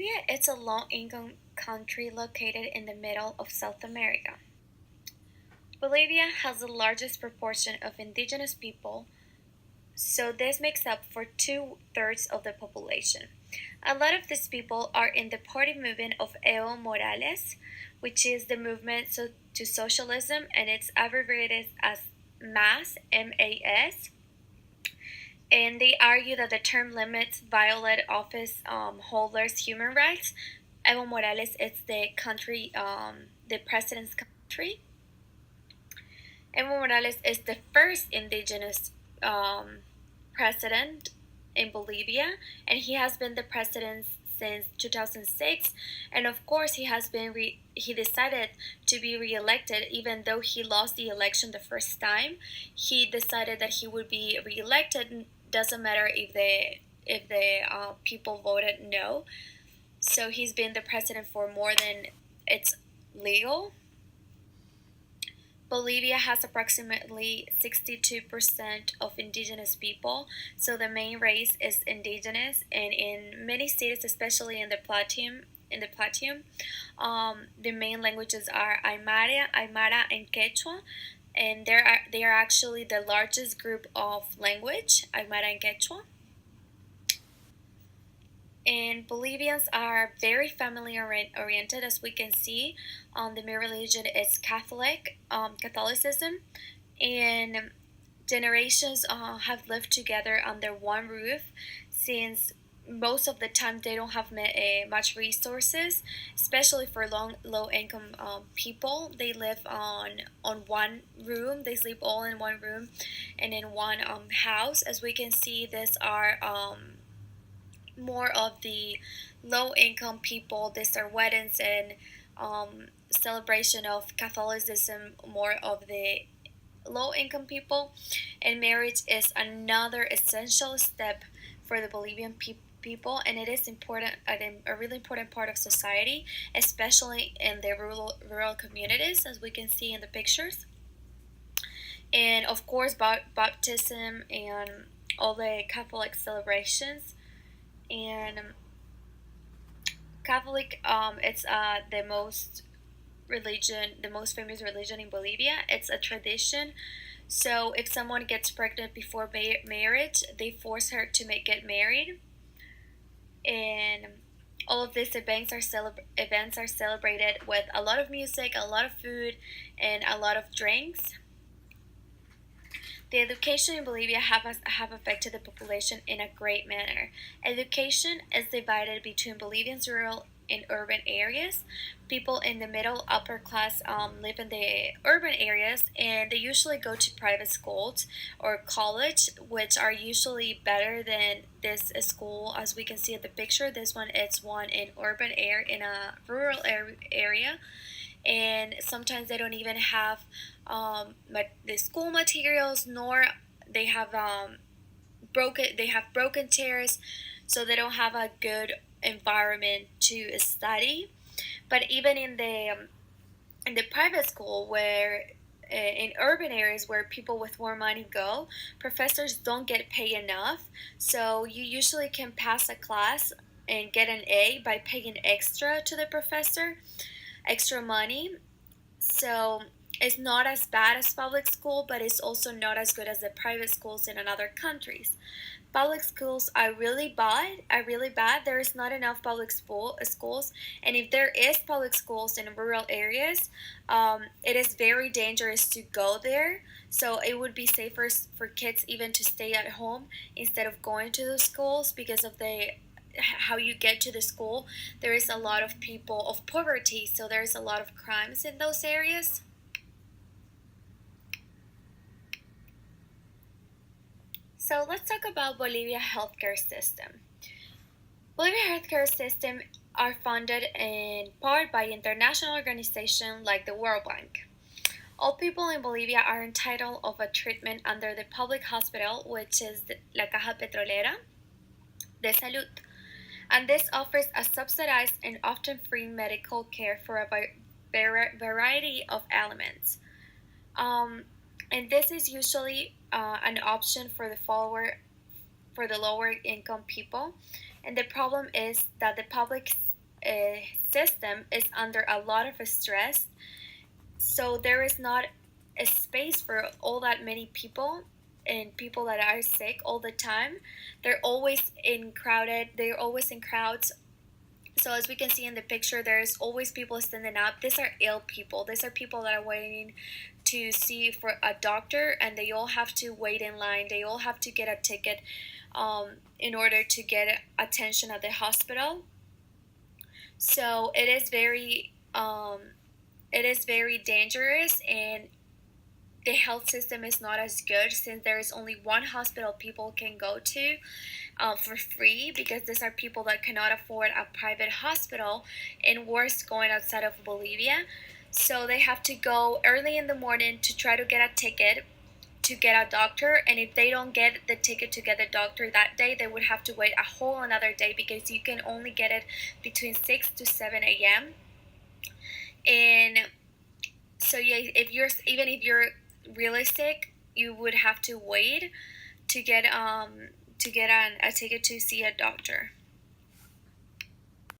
Bolivia is a low-income country located in the middle of South America. Bolivia has the largest proportion of indigenous people, so this makes up for two-thirds of the population. A lot of these people are in the party movement of Evo Morales, which is the movement to socialism, and it's abbreviated as MAS, M-A-S. And they argue that the term limits violate office holders' human rights. Evo Morales is the president's country. Evo Morales is the first indigenous president in Bolivia, and he has been the president since 2006. And of course, he decided to be reelected, even though he lost the election the first time. He decided that he would be reelected. Doesn't matter if the people voted no. So he's been the president for more than it's legal. Bolivia has approximately 62% of indigenous people, so the main race is indigenous, and in many cities, especially in the Plateau, the main languages are Aymara, and Quechua, and they are actually the largest group of language, Aymara and Quechua. And Bolivians are very family oriented, as we can see. The main religion is Catholicism, and generations have lived together under one roof since most of the time they don't have much resources, especially for low income people. They live on one room. They sleep all in one room and in one house. As we can see, these are more of the low income people. These are weddings and celebration of Catholicism, more of the low income people. And marriage is another essential step for the Bolivian people, and it is important, a really important part of society, especially in the rural communities, as we can see in the pictures. And of course, baptism and all the Catholic celebrations. And Catholic, it's the most famous religion in Bolivia. It's a tradition. So if someone gets pregnant before marriage, they force her to get married, and all of these events are celebrated with a lot of music, a lot of food, and a lot of drinks. The education in Bolivia have affected the population in a great manner. Education is divided between Bolivians rural and urban areas. People in the middle upper class live in the urban areas, and they usually go to private schools or college, which are usually better than this school. As we can see in the picture, this one is one in in a rural area, and sometimes they don't even have the school materials, nor they have broken chairs, so they don't have a good environment to study. But even in the private school, where in urban areas where people with more money go, professors don't get paid enough, so you usually can pass a class and get an A by paying extra to the professor, extra money. So it's not as bad as public school, but it's also not as good as the private schools in other countries. Public schools are really bad. There is not enough schools, and if there is public schools in rural areas, it is very dangerous to go there. So it would be safer for kids even to stay at home instead of going to the schools, because of the how you get to the school. There is a lot of people of poverty, so there is a lot of crimes in those areas. So let's talk about Bolivia healthcare system. Bolivia healthcare system are funded in part by international organizations like the World Bank. All people in Bolivia are entitled of a treatment under the public hospital, which is La Caja Petrolera de Salud, and this offers a subsidized and often free medical care for a variety of ailments. Um, and this is usually an option for the lower income people. And the problem is that the public system is under a lot of stress, so there is not a space for all that many people and people that are sick all the time. They're always in crowds. So as we can see in the picture, there's always people standing up. These are ill people. These are people that are waiting to see for a doctor, and they all have to wait in line. They all have to get a ticket in order to get attention at the hospital. So it is very dangerous, and the health system is not as good since there is only one hospital people can go to for free, because these are people that cannot afford a private hospital, and worse, going outside of Bolivia. So they have to go early in the morning to try to get a ticket to get a doctor, and if they don't get the ticket to get the doctor that day, they would have to wait a whole another day, because you can only get it between 6 to 7 a.m. And so yeah, if you're really sick, you would have to wait to get a ticket to see a doctor.